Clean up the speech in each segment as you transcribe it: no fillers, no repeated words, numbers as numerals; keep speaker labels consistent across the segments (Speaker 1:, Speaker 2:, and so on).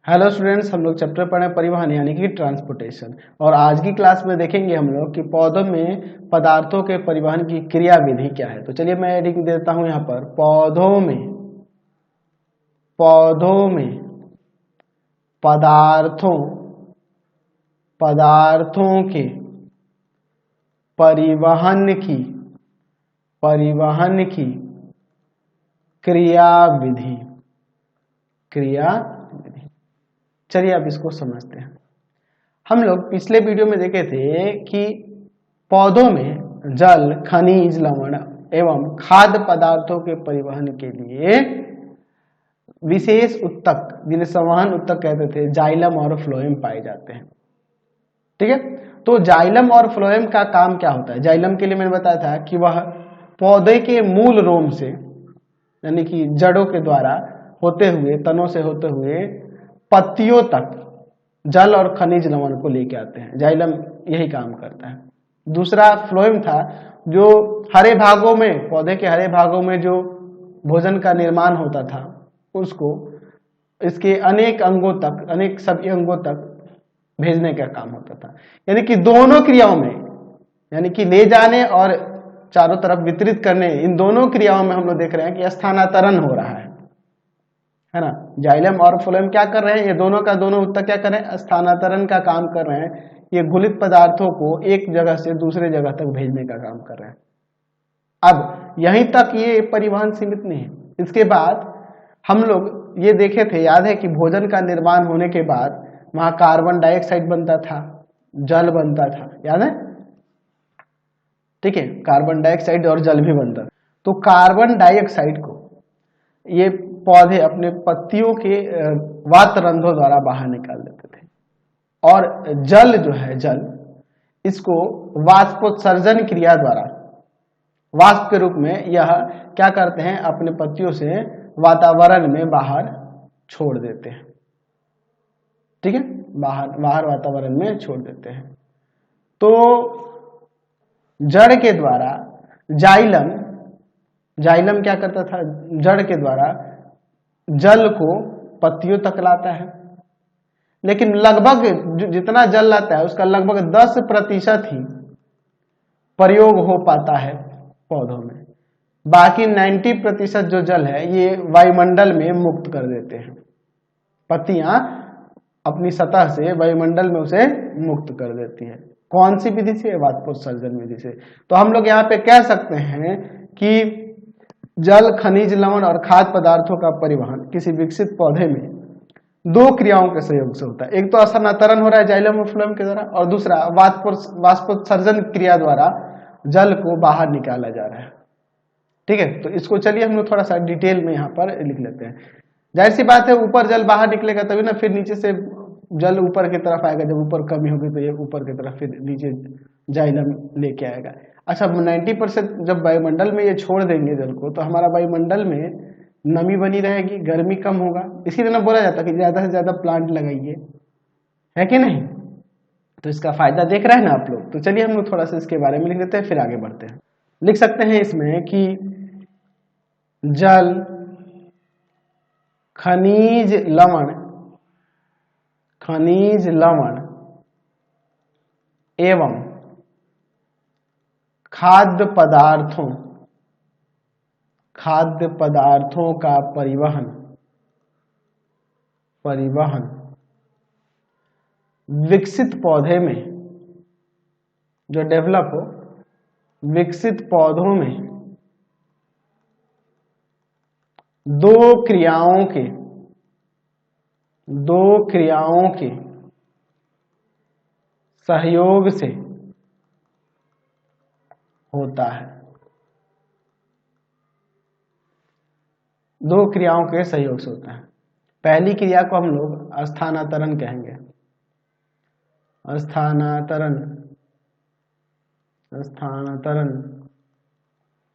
Speaker 1: Hello students, हम लोग chapter पढ़ रहे हैं परिवहन यानी कि ट्रांसपोर्टेशन। और आज की क्लास में देखेंगे हम लोग कि पौधों में पदार्थों के परिवहन की क्रिया विधि क्या है। तो चलिए मैं लिख देता हूं यहाँ पर पौधों में पदार्थों के परिवहन की क्रिया विधि। चलिए अब इसको समझते हैं। हम लोग पिछले वीडियो में देखे थे कि पौधों में जल, खनिज, लवण एवं खाद्य पदार्थों के परिवहन के लिए विशेष उत्तक, जिन्हें संवहन उत्तक कहते थे, जाइलम और फ्लोएम पाए जाते हैं। ठीक है, तो जाइलम और फ्लोएम का काम क्या होता है? जाइलम के लिए मैंने बताया था कि वह पौधे के मूल रोम से यानी कि जड़ों के द्वारा होते हुए, तनों से होते हुए पत्तियों तक जल और खनिज लवण को लेके आते हैं। जाइलम यही काम करता है। दूसरा फ्लोएम था, जो हरे भागों में, पौधे के हरे भागों में जो भोजन का निर्माण होता था, उसको इसके अनेक सभी अंगों तक भेजने का काम होता था। यानी कि दोनों क्रियाओं में, यानी कि ले जाने और चारों तरफ वितरित करने, इन दोनों क्रियाओं में हम लोग देख रहे हैं कि स्थानांतरण हो रहा है ना। जाइलम और फ्लोएम क्या कर रहे हैं? ये दोनों का दोनों उत्तक क्या कर रहे हैं? स्थानांतरण का काम कर रहे हैं। ये घुलित पदार्थों को एक जगह से दूसरे जगह तक भेजने का काम कर रहे हैं। अब यहीं तक ये परिवहन सीमित नहीं है। इसके बाद हम लोग ये देखे थे, याद है कि भोजन का निर्माण होने के बाद वहां कार्बन डाइऑक्साइड बनता था, जल बनता था, याद है? ठीक है, कार्बन डाइऑक्साइड और जल भी बनता था। तो कार्बन डाइऑक्साइड को ये पौधे अपने पत्तियों के वातरंध्रों द्वारा बाहर निकाल देते थे, और जल जो है, जल इसको वाष्पोत्सर्जन क्रिया द्वारा वाष्प के रूप में यह क्या करते हैं? अपने पत्तियों से वातावरण में बाहर छोड़ देते हैं। ठीक है, बाहर वातावरण में छोड़ देते हैं। तो जड़ के द्वारा जाइलम क्या करता था? जड़ के द्वारा जल को पत्तियों तक लाता है, लेकिन लगभग जितना जल लाता है उसका लगभग 10% ही प्रयोग हो पाता है पौधों में। बाकी 90% जो जल है ये वायुमंडल में मुक्त कर देते हैं। पत्तियां अपनी सतह से वायुमंडल में उसे मुक्त कर देती है। कौन सी विधि से? वाष्पोत्सर्जन विधि से। तो हम लोग यहाँ पे कह सकते हैं कि जल, खनिज, लवण और खाद्य पदार्थों का परिवहन किसी विकसित पौधे में दो क्रियाओं के सहयोग से होता है। एक तो स्थानांतरण हो रहा है जाइलम और फ्लोएम के द्वारा, और दूसरा वाष्पोत्सर्जन क्रिया द्वारा जल को बाहर निकाला जा रहा है। ठीक है, तो इसको चलिए हम लोग थोड़ा सा डिटेल में यहाँ पर लिख लेते हैं। जाहिर सी बात है, ऊपर जल बाहर निकलेगा तभी ना फिर नीचे से जल ऊपर की तरफ आएगा। जब ऊपर कमी होगी तो ये ऊपर की तरफ फिर नीचे जाइलम लेके आएगा। अच्छा, 90% जब वायुमंडल में ये छोड़ देंगे जल को, तो हमारा वायुमंडल में नमी बनी रहेगी, गर्मी कम होगा। इसी तरह बोला जाता है कि ज्यादा से ज्यादा प्लांट लगाइए, है कि नहीं? तो इसका फायदा देख रहे हैं ना आप लोग। तो चलिए हम लोग थोड़ा सा इसके बारे में लिख देते हैं, फिर आगे बढ़ते हैं। लिख सकते हैं इसमें कि जल, खनिज, लवण एवं खाद्य पदार्थों का परिवहन विकसित पौधे में जो डेवलप हो, विकसित पौधों में दो क्रियाओं के सहयोग से होता है। दो क्रियाओं के सहयोग से होता है। पहली क्रिया को हम लोग स्थानांतरण कहेंगे। स्थानांतरण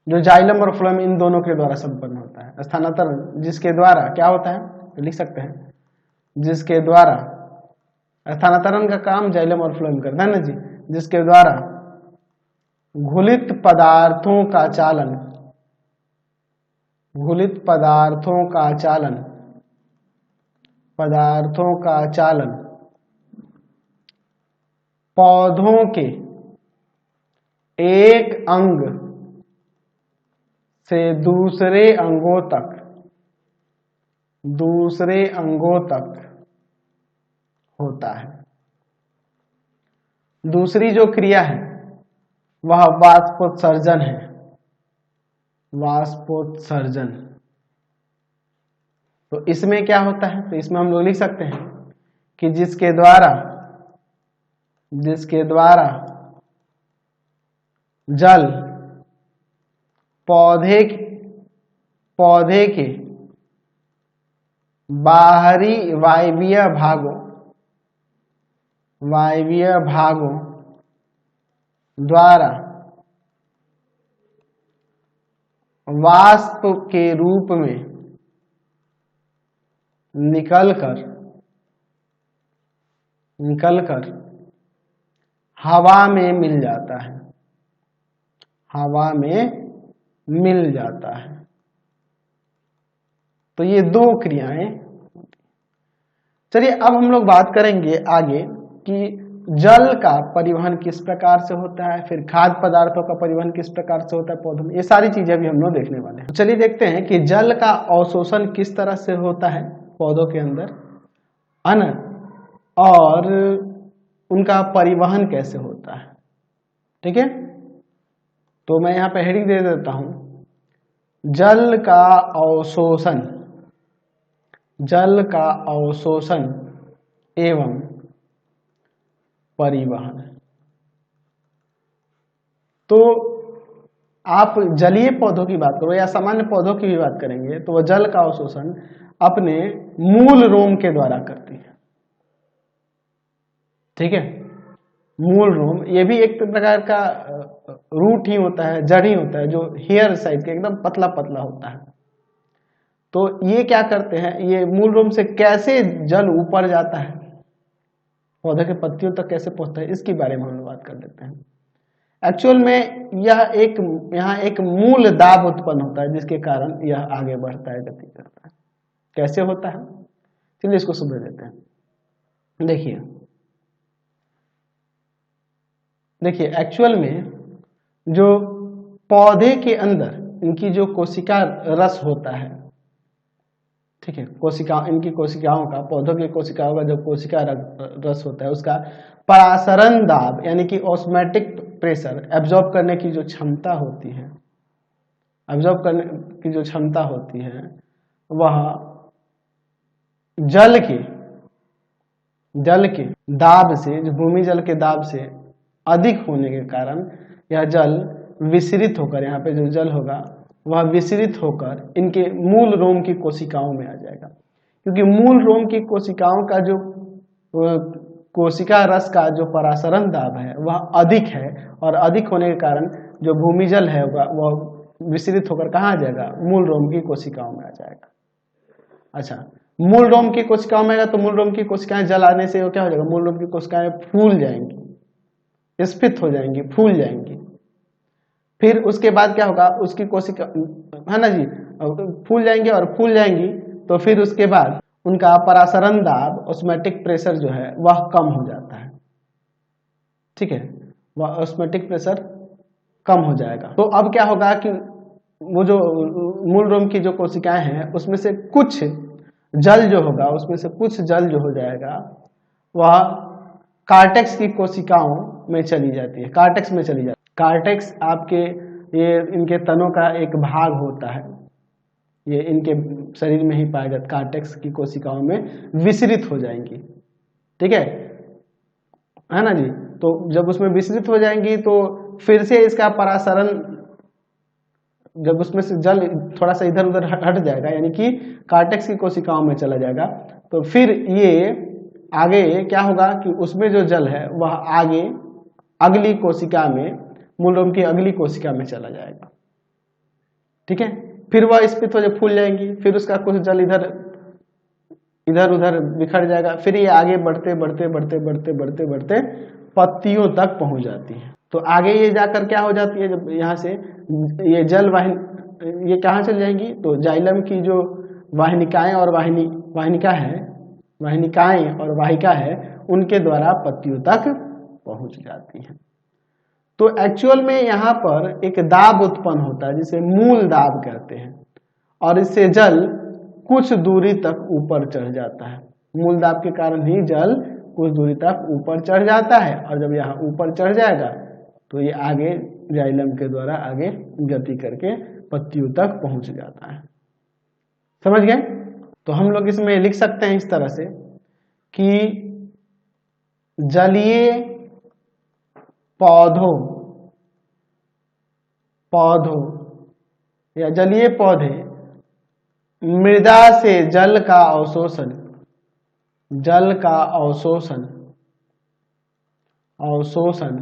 Speaker 1: जो जाइलम और फ्लोएम इन दोनों के द्वारा संपन्न होता है। स्थानांतरण जिसके द्वारा क्या होता है, तो लिख सकते हैं, जिसके द्वारा स्थानांतरण का काम जाइलम और फ्लोएम करता है ना जी, जिसके द्वारा घुलित पदार्थों का चालन पदार्थों का चालन पौधों के एक अंग से दूसरे अंगों तक होता है। दूसरी जो क्रिया है वह वाष्पोत्सर्जन है। वाष्पोत्सर्जन, तो इसमें क्या होता है, तो इसमें हम लोग लिख सकते हैं कि जिसके द्वारा जल पौधे के बाहरी वायवीय भागों द्वारा वाष्प के रूप में निकलकर हवा में मिल जाता है। तो ये दो क्रियाएं। चलिए अब हम लोग बात करेंगे आगे कि जल का परिवहन किस प्रकार से होता है, फिर खाद्य पदार्थों का परिवहन किस प्रकार से होता है पौधों में। ये सारी चीजें भी हम लोग देखने वाले हैं। चलिए देखते हैं कि जल का अवशोषण किस तरह से होता है पौधों के अंदर, और उनका परिवहन कैसे होता है। ठीक है, तो मैं यहाँ पे हेडिंग दे देता हूं, जल का अवशोषण एवं परिवहन। तो आप जलीय पौधों की बात करो या सामान्य पौधों की भी बात करेंगे तो वह जल का अवशोषण अपने मूल रोम के द्वारा करती है। ठीक है, मूल रोम, ये भी एक प्रकार का रूट ही होता है, जड़ ही होता है, जो हेयर साइज का एकदम पतला पतला होता है। तो ये क्या करते हैं, ये मूल रोम से कैसे जल ऊपर जाता है, पौधे के पत्तियों तक कैसे पहुंचता है, इसके बारे में हम लोग बात कर लेते हैं। एक्चुअल में यहाँ एक मूल दाब उत्पन्न होता है जिसके कारण यह आगे बढ़ता है, गति करता है। कैसे होता है, चलिए इसको समझ लेते हैं। देखिए एक्चुअल में जो पौधे के अंदर इनकी जो कोशिका रस होता है, ठीक है, इनकी कोशिकाओं का, पौधों की कोशिकाओं का जो कोशिका रस होता है उसका परासरण दाब यानी कि ऑस्मोटिक प्रेशर, एब्जॉर्ब करने की जो क्षमता होती है, वह जल के दाब से, जो भूमि जल के दाब से अधिक होने के कारण यह जल विसरित होकर, यहाँ पे जो जल होगा वह विसरित होकर इनके मूल रोम की कोशिकाओं में आ जाएगा। क्योंकि मूल रोम की कोशिकाओं का जो कोशिका रस का जो परासरण दाब है वह अधिक है, और अधिक होने के कारण जो भूमि जल है वह विसरित होकर कहाँ आ जाएगा, मूल रोम की कोशिकाओं में आ जाएगा। अच्छा, मूल रोम की कोशिकाओं में आएगा तो मूल रोम की कोशिकाएं जल आने से क्या हो जाएगा, मूल रोम की कोशिकाएं फूल जाएंगी, स्फीत हो जाएंगी, फूल जाएंगी। फिर उसके बाद क्या होगा, उसकी कोशिका, है ना जी, फूल जाएंगे, और फूल जाएंगी तो फिर उसके बाद उनका परासरण दाब, ऑस्मोटिक प्रेशर जो है वह कम हो जाता है। ठीक है, वह ऑस्मोटिक प्रेशर कम हो जाएगा। तो अब क्या होगा कि वो जो मूल रोम की जो कोशिकाएं हैं उसमें से कुछ जल जो होगा, हो जाएगा वह कार्टेक्स की कोशिकाओं में चली जाती है, कार्टेक्स आपके ये इनके तनों का एक भाग होता है, ये इनके शरीर में ही पाया जाता, कार्टेक्स की कोशिकाओं में विसरित हो जाएंगी। ठीक है ना जी। तो जब उसमें विसरित हो जाएंगी तो फिर से इसका परासरण, जब उसमें से जल थोड़ा सा इधर उधर हट जाएगा, यानी कि कार्टेक्स की कोशिकाओं में चला जाएगा, तो फिर ये आगे क्या होगा कि उसमें जो जल है वह आगे अगली कोशिका में, मूल रोम की अगली कोशिका में चला जाएगा। ठीक है, फिर वह स्फीत हो जाए, फूल जाएंगी, फिर उसका कुछ जल इधर उधर बिखर जाएगा, फिर ये आगे बढ़ते पत्तियों तक पहुंच जाती है। तो आगे ये जाकर क्या हो जाती है, जब यहाँ से ये जल वाहिनी, ये कहाँ चल जाएंगी, तो जाइलम की जो वाहिनिकाएं और वाहिनिका है वाहिनिकाएं और वाहिका है उनके द्वारा पत्तियों तक पहुंच जाती हैं। तो एक्चुअल में यहाँ पर एक दाब उत्पन्न होता है जिसे मूल दाब कहते हैं, और इससे जल कुछ दूरी तक ऊपर चढ़ जाता है। मूल दाब के कारण ही जल कुछ दूरी तक ऊपर चढ़ जाता है, और जब यहाँ ऊपर चढ़ जाएगा तो ये आगे जाइलम के द्वारा आगे गति करके पत्तियों तक पहुंच जाता है। समझ गए? तो हम लोग इसमें लिख सकते हैं इस तरह से कि जलीय पौधों या जलीय पौधे मृदा से जल का अवशोषण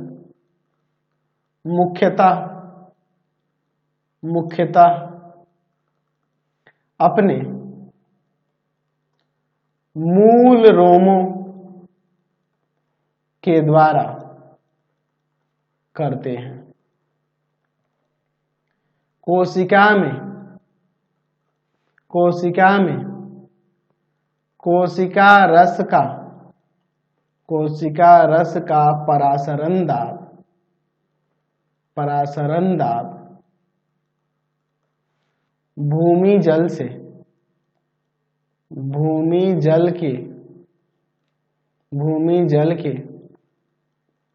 Speaker 1: मुख्यतः अपने मूल रोमों के द्वारा करते हैं। कोशिका रस का परासरण दाब भूमि जल के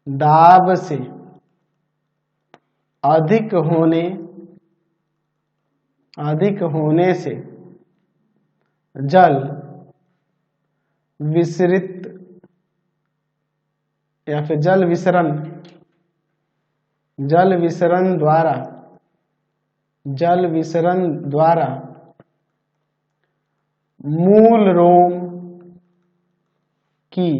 Speaker 1: दाब से अधिक होने से जल विसरित या फिर जल विसरण द्वारा मूल रोम की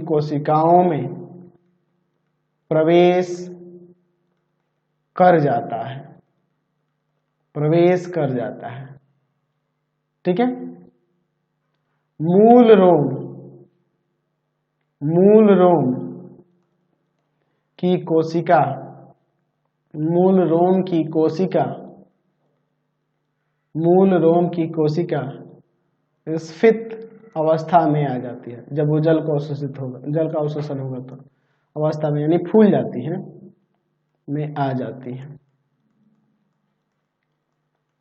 Speaker 1: कोशिकाओं में प्रवेश कर जाता है। ठीक है? मूल रोम की कोशिका स्फीत अवस्था में आ जाती है। जब वो जल का अवशोषण होगा तो अवस्था में यानी फूल जाती है में आ जाती है,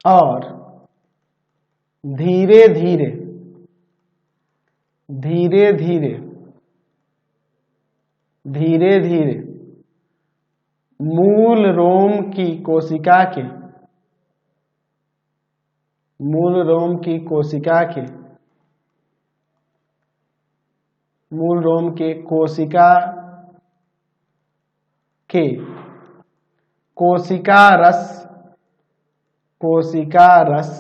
Speaker 1: और धीरे धीरे मूल रोम की कोशिका रस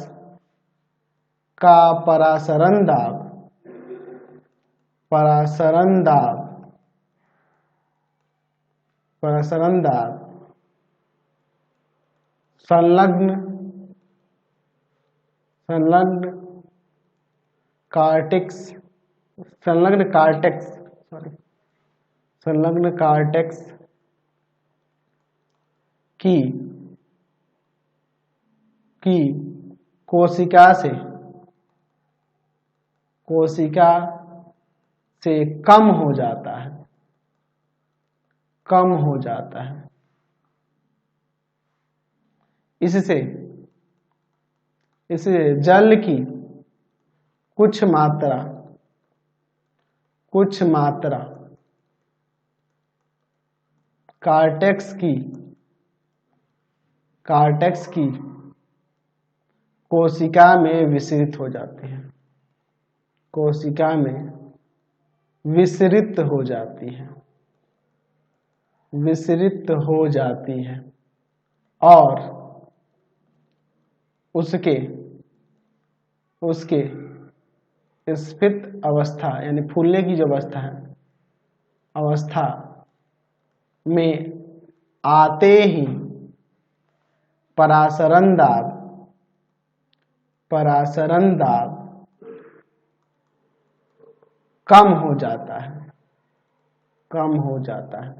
Speaker 1: का परासरण दाब संलग्न कार्टेक्स की कोशिका से कम हो जाता है। इससे जल की कुछ मात्रा कार्टेक्स की कोशिका में विसरित हो जाती है, और उसके स्फीत अवस्था यानी फूलने की जो अवस्था में आते ही परासरण दाब कम हो जाता है।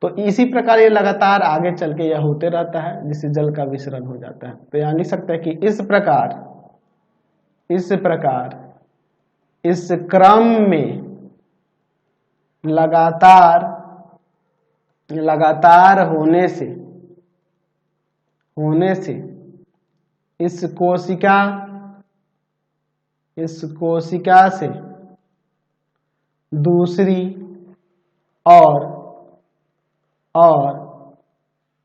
Speaker 1: तो इसी प्रकार ये लगातार आगे चल के यह होते रहता है, जिससे जल का विसरण हो जाता है। तो यहाँ लिख सकते हैं कि इस प्रकार इस क्रम में लगातार होने से इस कोशिका से दूसरी और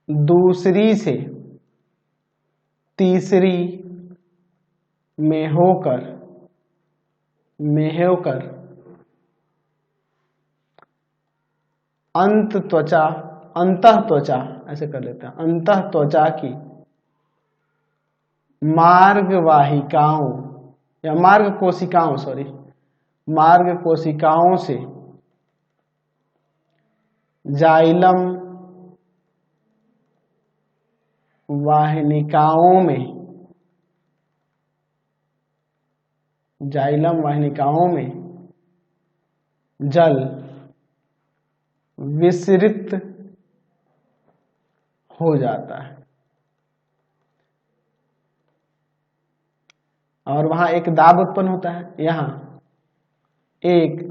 Speaker 1: दूसरी से तीसरी में होकर अंतः त्वचा ऐसे कर लेते हैं, अंतः त्वचा की मार्ग कोशिकाओं से जाइलम वाहिनिकाओं में जल विसरित हो जाता है और वहां एक दाब उत्पन्न होता है। यहाँ एक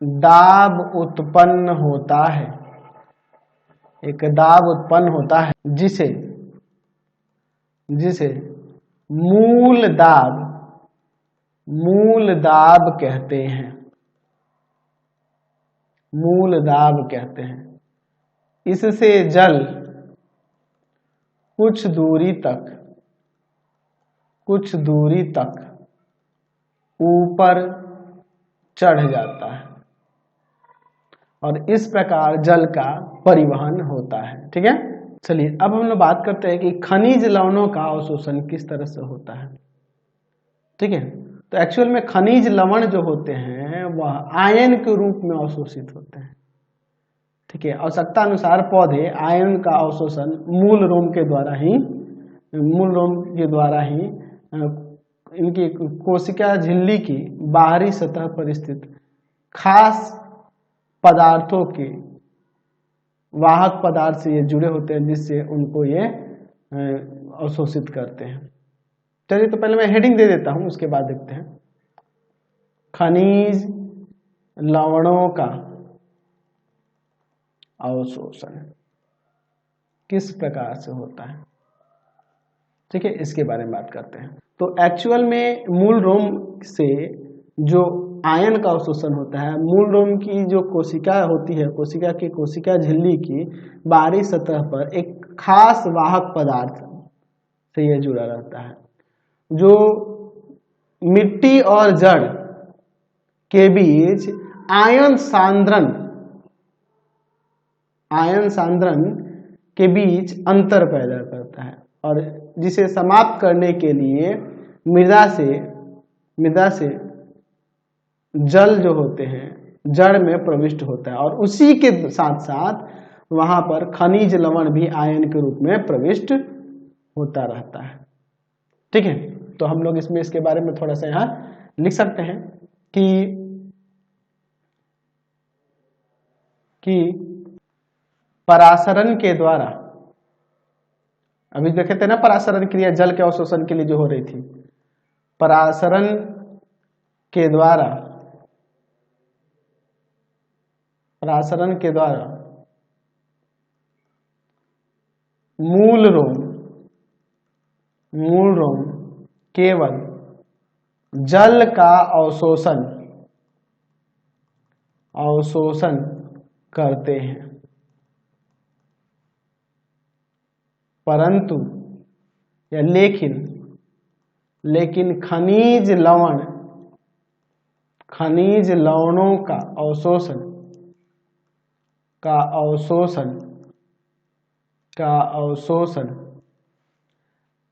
Speaker 1: दाब उत्पन्न होता है जिसे मूल दाब कहते हैं। इससे जल कुछ दूरी तक ऊपर चढ़ जाता है और इस प्रकार जल का परिवहन होता है। ठीक है, चलिए अब हम लोग बात करते हैं कि खनिज लवणों का अवशोषण किस तरह से होता है। ठीक है, तो एक्चुअल में खनिज लवण जो होते हैं वह आयन के रूप में अवशोषित होते हैं। ठीक है, आवश्यकता अनुसार पौधे आयन का अवशोषण मूल रोम के द्वारा ही इनकी कोशिका झिल्ली की बाहरी सतह पर स्थित खास पदार्थों के वाहक पदार्थ से ये जुड़े होते हैं, जिससे उनको ये अवशोषित करते हैं। चलिए तो पहले मैं हेडिंग दे देता हूं, उसके बाद देखते हैं खनिज लवणों का अवशोषण किस प्रकार से होता है। ठीक है, इसके बारे में बात करते हैं। तो एक्चुअल में मूल रोम से जो आयन का अवशोषण होता है, मूल रोम की जो कोशिका होती है, कोशिका झिल्ली की बाहरी सतह पर एक खास वाहक पदार्थ से यह जुड़ा रहता है, जो मिट्टी और जड़ के बीच आयन सांद्रण के बीच अंतर पैदा करता है और जिसे समाप्त करने के लिए मृदा से जल जो होते हैं जड़ में प्रविष्ट होता है और उसी के साथ साथ वहां पर खनिज लवण भी आयन के रूप में प्रविष्ट होता रहता है। ठीक है, तो हम लोग इसमें इसके बारे में थोड़ा सा यहाँ लिख सकते हैं कि परासरण के द्वारा, अभी देखे थे ना परासरण क्रिया जल के अवशोषण के लिए जो हो रही थी, परासरण के द्वारा मूल रोम केवल जल का अवशोषण करते हैं, परंतु या लेकिन खनिज लवणों का अवशोषण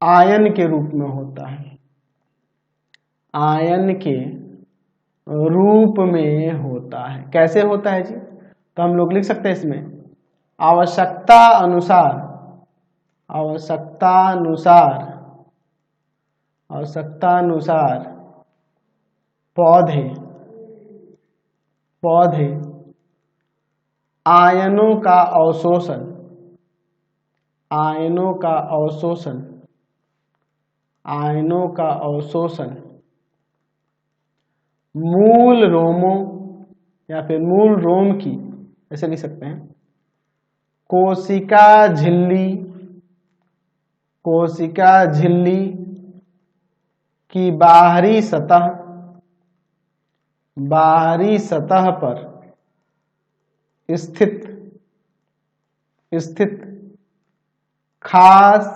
Speaker 1: आयन के रूप में होता है, आयन के रूप में होता है। कैसे होता है जी? तो हम लोग लिख सकते हैं इसमें आवश्यकता अनुसार पौधे आयनों का अवशोषण, आयनों का अवशोषण, आयनों का अवशोषण मूल रोमों या फिर मूल रोम की, ऐसे लिख सकते हैं, कोशिका झिल्ली, कोशिका झिल्ली की बाहरी सतह, बाहरी सतह पर स्थित खास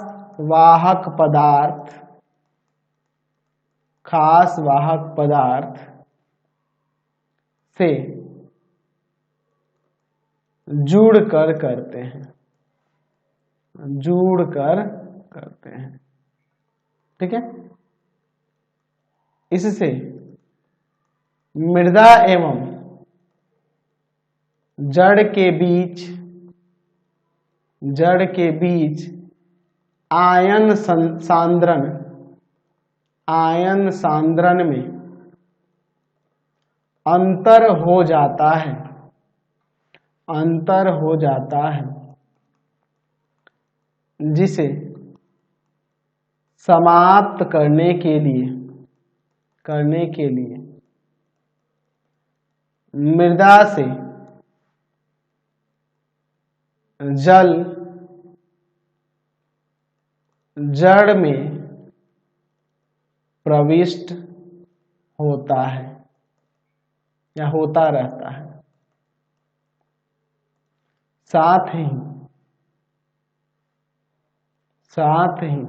Speaker 1: वाहक पदार्थ, खास वाहक पदार्थ से जुड़कर करते हैं, जुड़कर करते हैं। ठीक है, इससे मृदा एवं जड़ के बीच, जड़ के बीच आयन सांद्रण, आयन सांद्रण में अंतर हो जाता है, अंतर हो जाता है, जिसे समाप्त करने के लिए मृदा से जल जड़ में प्रविष्ट होता है या होता रहता है। साथ ही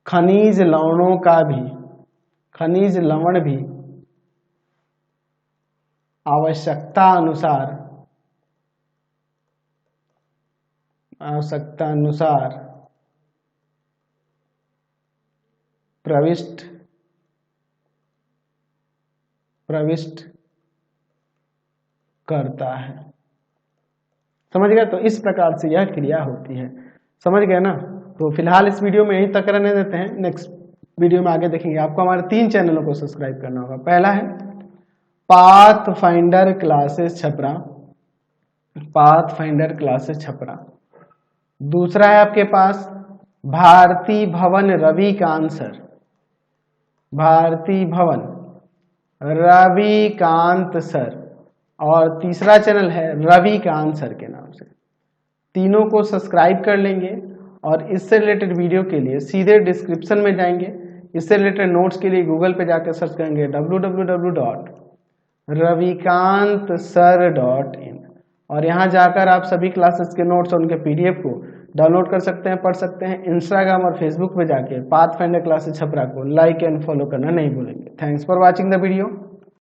Speaker 1: खनिज लवणों का भी, खनिज लवण भी आवश्यकता अनुसार प्रविष्ट करता है। समझ गए? तो इस प्रकार से यह क्रिया होती है। समझ गए ना? तो फिलहाल इस वीडियो में यहीं तक रहने देते हैं, नेक्स्ट वीडियो में आगे देखेंगे। आपको हमारे 3 चैनलों को सब्सक्राइब करना होगा। पहला है pathfinder classes Chhapra, pathfinder classes Chhapra. दूसरा है आपके पास भारती भवन रविकांत सर, भारती भवन रविकांत सर। और तीसरा चैनल है रविकांत सर के नाम से। तीनों को सब्सक्राइब कर लेंगे और इससे रिलेटेड वीडियो के लिए सीधे डिस्क्रिप्शन में जाएंगे। इससे रिलेटेड नोट्स के लिए गूगल पे जाकर सर्च करेंगे www.ravikantsir.in और यहाँ जाकर आप सभी क्लासेस के नोट्स और उनके PDF को डाउनलोड कर सकते हैं, पढ़ सकते हैं। इंस्टाग्राम और फेसबुक पे जाके पाथफाइंडर क्लासेस छपरा को लाइक एंड फॉलो करना नहीं भूलेंगे। Thanks for watching the video.